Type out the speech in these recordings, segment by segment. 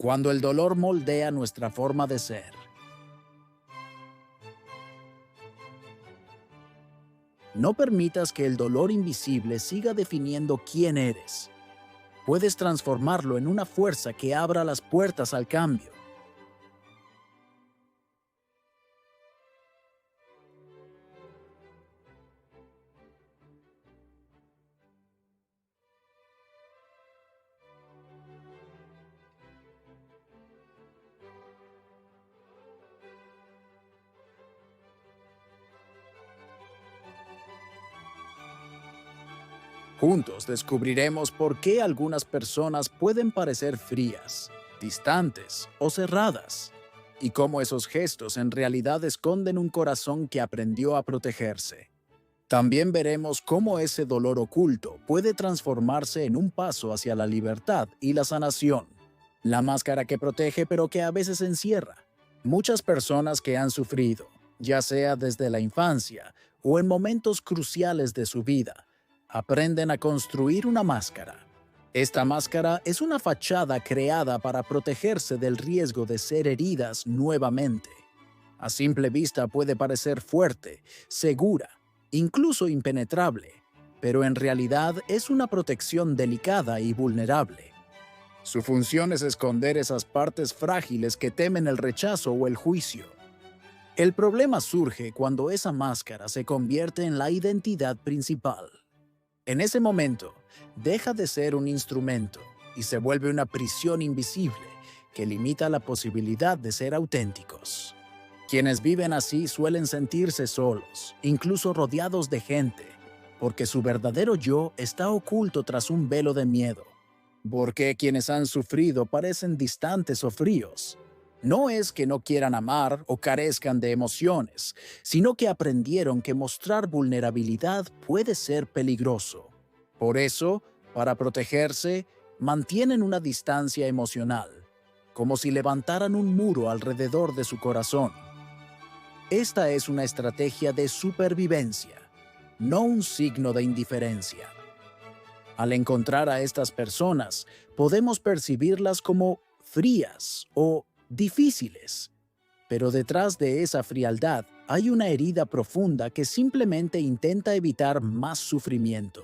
Cuando el dolor moldea nuestra forma de ser. No permitas que el dolor invisible siga definiendo quién eres. Puedes transformarlo en una fuerza que abra las puertas al cambio. Juntos descubriremos por qué algunas personas pueden parecer frías, distantes o cerradas, y cómo esos gestos en realidad esconden un corazón que aprendió a protegerse. También veremos cómo ese dolor oculto puede transformarse en un paso hacia la libertad y la sanación. La máscara que protege pero que a veces encierra. Muchas personas que han sufrido, ya sea desde la infancia o en momentos cruciales de su vida, aprenden a construir una máscara. Esta máscara es una fachada creada para protegerse del riesgo de ser heridas nuevamente. A simple vista puede parecer fuerte, segura, incluso impenetrable, pero en realidad es una protección delicada y vulnerable. Su función es esconder esas partes frágiles que temen el rechazo o el juicio. El problema surge cuando esa máscara se convierte en la identidad principal. En ese momento, deja de ser un instrumento y se vuelve una prisión invisible que limita la posibilidad de ser auténticos. Quienes viven así suelen sentirse solos, incluso rodeados de gente, porque su verdadero yo está oculto tras un velo de miedo. Porque quienes han sufrido parecen distantes o fríos. No es que no quieran amar o carezcan de emociones, sino que aprendieron que mostrar vulnerabilidad puede ser peligroso. Por eso, para protegerse, mantienen una distancia emocional, como si levantaran un muro alrededor de su corazón. Esta es una estrategia de supervivencia, no un signo de indiferencia. Al encontrar a estas personas, podemos percibirlas como frías o difíciles, pero detrás de esa frialdad hay una herida profunda que simplemente intenta evitar más sufrimiento.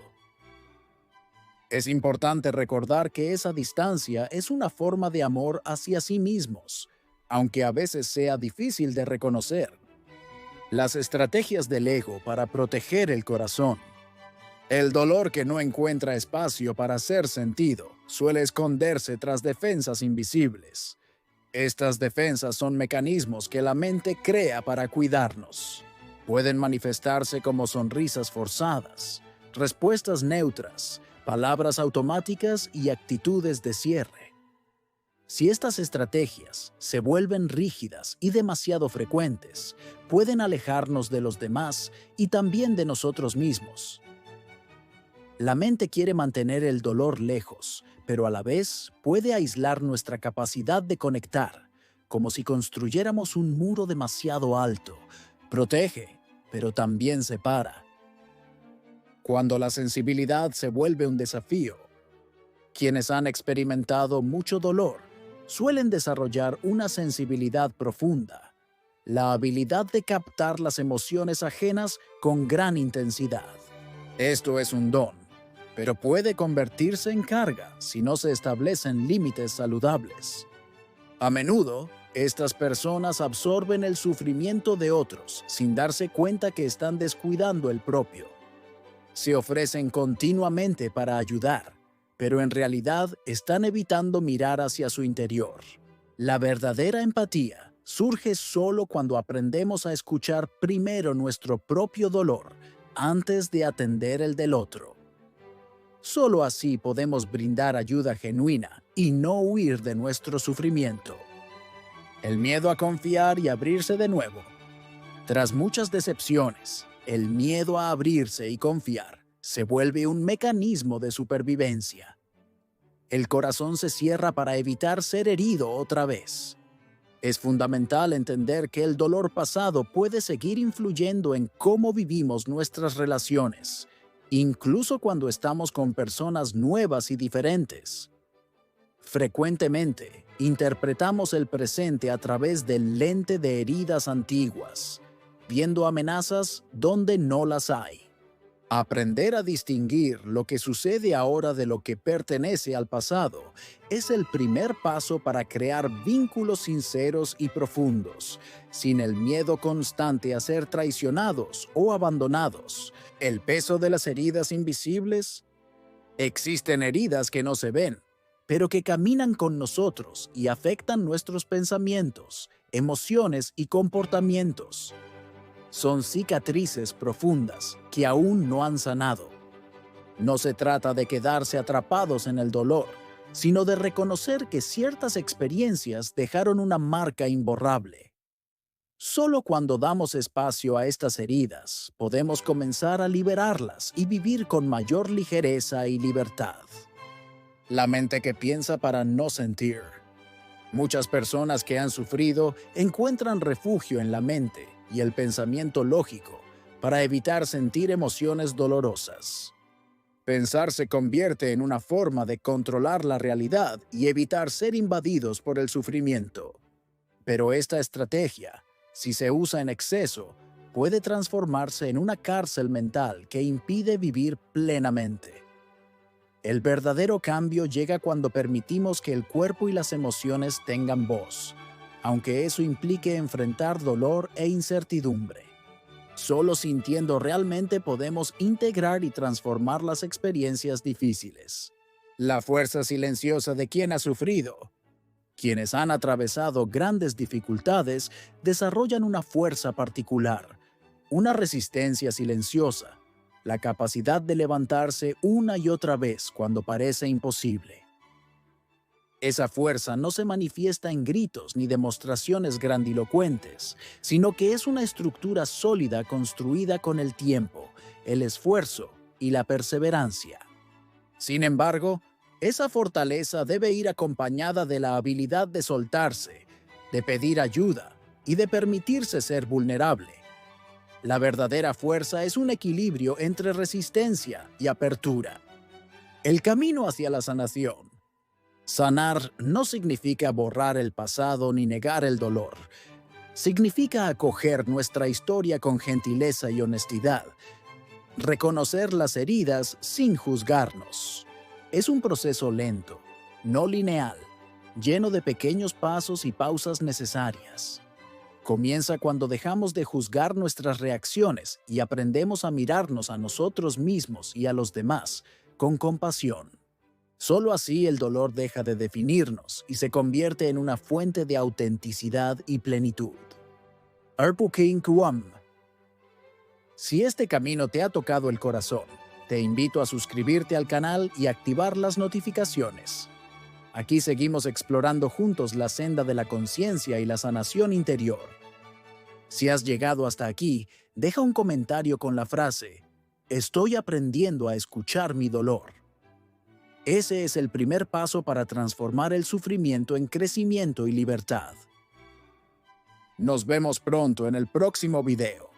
Es importante recordar que esa distancia es una forma de amor hacia sí mismos, aunque a veces sea difícil de reconocer. Las estrategias del ego para proteger el corazón. El dolor que no encuentra espacio para ser sentido suele esconderse tras defensas invisibles. Estas defensas son mecanismos que la mente crea para cuidarnos. Pueden manifestarse como sonrisas forzadas, respuestas neutras, palabras automáticas y actitudes de cierre. Si estas estrategias se vuelven rígidas y demasiado frecuentes, pueden alejarnos de los demás y también de nosotros mismos. La mente quiere mantener el dolor lejos, pero a la vez puede aislar nuestra capacidad de conectar, como si construyéramos un muro demasiado alto. Protege, pero también separa. Cuando la sensibilidad se vuelve un desafío, quienes han experimentado mucho dolor suelen desarrollar una sensibilidad profunda, la habilidad de captar las emociones ajenas con gran intensidad. Esto es un don, pero puede convertirse en carga si no se establecen límites saludables. A menudo, estas personas absorben el sufrimiento de otros sin darse cuenta que están descuidando el propio. Se ofrecen continuamente para ayudar, pero en realidad están evitando mirar hacia su interior. La verdadera empatía surge solo cuando aprendemos a escuchar primero nuestro propio dolor antes de atender el del otro. Solo así podemos brindar ayuda genuina y no huir de nuestro sufrimiento. El miedo a confiar y abrirse de nuevo. Tras muchas decepciones, el miedo a abrirse y confiar se vuelve un mecanismo de supervivencia. El corazón se cierra para evitar ser herido otra vez. Es fundamental entender que el dolor pasado puede seguir influyendo en cómo vivimos nuestras relaciones, incluso cuando estamos con personas nuevas y diferentes. Frecuentemente, Interpretamos el presente a través del lente de heridas antiguas, viendo amenazas donde no las hay. Aprender a distinguir lo que sucede ahora de lo que pertenece al pasado es el primer paso para crear vínculos sinceros y profundos, sin el miedo constante a ser traicionados o abandonados. ¿El peso de las heridas invisibles? Existen heridas que no se ven, pero que caminan con nosotros y afectan nuestros pensamientos, emociones y comportamientos. Son cicatrices profundas que aún no han sanado. No se trata de quedarse atrapados en el dolor, sino de reconocer que ciertas experiencias dejaron una marca imborrable. Solo cuando damos espacio a estas heridas, podemos comenzar a liberarlas y vivir con mayor ligereza y libertad. La mente que piensa para no sentir. Muchas personas que han sufrido encuentran refugio en la mente y el pensamiento lógico para evitar sentir emociones dolorosas. Pensar se convierte en una forma de controlar la realidad y evitar ser invadidos por el sufrimiento. Pero esta estrategia, si se usa en exceso, puede transformarse en una cárcel mental que impide vivir plenamente. El verdadero cambio llega cuando permitimos que el cuerpo y las emociones tengan voz, aunque eso implique enfrentar dolor e incertidumbre. Solo sintiendo realmente podemos integrar y transformar las experiencias difíciles. La fuerza silenciosa de quien ha sufrido. Quienes han atravesado grandes dificultades desarrollan una fuerza particular, una resistencia silenciosa, la capacidad de levantarse una y otra vez cuando parece imposible. Esa fuerza no se manifiesta en gritos ni demostraciones grandilocuentes, sino que es una estructura sólida construida con el tiempo, el esfuerzo y la perseverancia. Sin embargo, esa fortaleza debe ir acompañada de la habilidad de soltarse, de pedir ayuda y de permitirse ser vulnerable. La verdadera fuerza es un equilibrio entre resistencia y apertura. El camino hacia la sanación. Sanar no significa borrar el pasado ni negar el dolor. Significa acoger nuestra historia con gentileza y honestidad. Reconocer las heridas sin juzgarnos. Es un proceso lento, no lineal, lleno de pequeños pasos y pausas necesarias. Comienza cuando dejamos de juzgar nuestras reacciones y aprendemos a mirarnos a nosotros mismos y a los demás con compasión. Solo así el dolor deja de definirnos y se convierte en una fuente de autenticidad y plenitud. Arpukin Kuam. Si este camino te ha tocado el corazón, te invito a suscribirte al canal y activar las notificaciones. Aquí seguimos explorando juntos la senda de la conciencia y la sanación interior. Si has llegado hasta aquí, deja un comentario con la frase «Estoy aprendiendo a escuchar mi dolor». Ese es el primer paso para transformar el sufrimiento en crecimiento y libertad. Nos vemos pronto en el próximo video.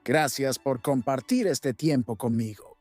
Gracias por compartir este tiempo conmigo.